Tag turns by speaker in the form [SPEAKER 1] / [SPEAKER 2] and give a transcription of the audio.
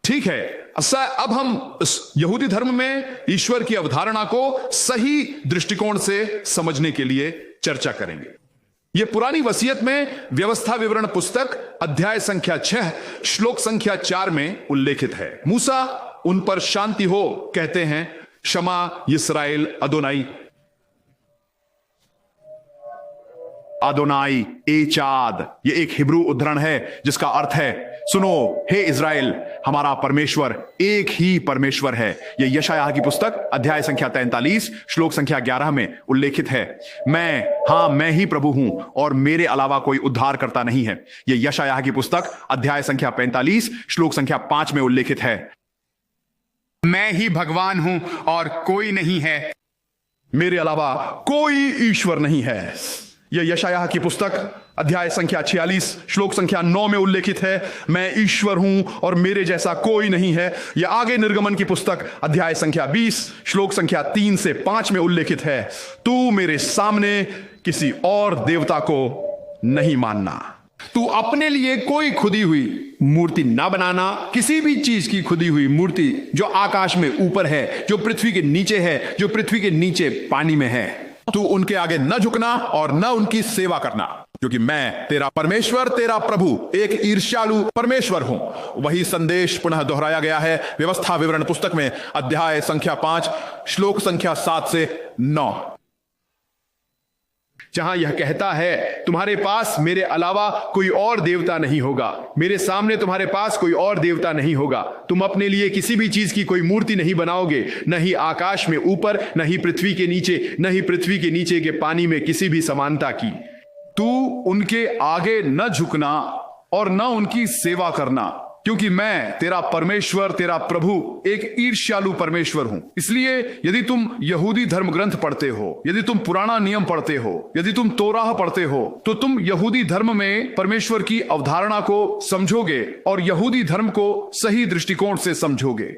[SPEAKER 1] ठीक है, अब हम इस यहूदी धर्म में ईश्वर की अवधारणा को सही दृष्टिकोण से समझने के लिए चर्चा करेंगे। यह पुरानी वसीयत में व्यवस्था विवरण पुस्तक अध्याय संख्या 6 श्लोक संख्या 4 में उल्लेखित है। मूसा उन पर शांति हो कहते हैं, शमा इस्राएल अदोनाई। अदोनाई एचाद, यह एक हिब्रू उद्धरण है जिसका अर्थ है सुनो हे इज़राइल, हमारा परमेश्वर एक ही परमेश्वर है। यह यशायाह की पुस्तक अध्याय संख्या 43 श्लोक संख्या 11 में उल्लेखित है। मैं ही प्रभु हूं और मेरे अलावा कोई उद्धार करता नहीं है। यह यशायाह की पुस्तक अध्याय संख्या 45 श्लोक संख्या 5 में उल्लेखित है।
[SPEAKER 2] मैं ही भगवान हूं और कोई नहीं है,
[SPEAKER 1] मेरे अलावा कोई ईश्वर नहीं है। यह यशायाह की पुस्तक अध्याय संख्या 46 श्लोक संख्या 9 में उल्लेखित है। मैं ईश्वर हूं और मेरे जैसा कोई नहीं है। यह आगे निर्गमन की पुस्तक अध्याय संख्या 20 श्लोक संख्या 3 से 5 में उल्लेखित है। तू मेरे सामने किसी और देवता को नहीं मानना।
[SPEAKER 2] तू अपने लिए कोई खुदी हुई मूर्ति ना बनाना। किसी भी चीज की खुदी हुई मूर्ति जो आकाश में ऊपर है, जो पृथ्वी के नीचे है, जो पृथ्वी के नीचे पानी में है,
[SPEAKER 1] तू उनके आगे न झुकना और न उनकी सेवा करना, क्योंकि मैं तेरा परमेश्वर, तेरा प्रभु एक ईर्ष्यालु परमेश्वर हूं। वही संदेश पुनः दोहराया गया है व्यवस्था विवरण पुस्तक में अध्याय संख्या 5 श्लोक संख्या 7 से 9,
[SPEAKER 2] जहां यह कहता है तुम्हारे पास मेरे अलावा कोई और देवता नहीं होगा। मेरे सामने तुम्हारे पास कोई और देवता नहीं होगा। तुम अपने लिए किसी भी चीज की कोई मूर्ति नहीं बनाओगे, न ही आकाश में ऊपर, न ही पृथ्वी के नीचे, न ही पृथ्वी के नीचे के पानी में किसी भी समानता की।
[SPEAKER 1] तू उनके आगे न झुकना और न उनकी सेवा करना, क्योंकि मैं तेरा परमेश्वर, तेरा प्रभु एक ईर्ष्यालु परमेश्वर हूं। इसलिए यदि तुम यहूदी धर्म ग्रंथ पढ़ते हो, यदि तुम पुराना नियम पढ़ते हो, यदि तुम तोराह पढ़ते हो, तो तुम यहूदी धर्म में परमेश्वर की अवधारणा को समझोगे और यहूदी धर्म को सही दृष्टिकोण से समझोगे।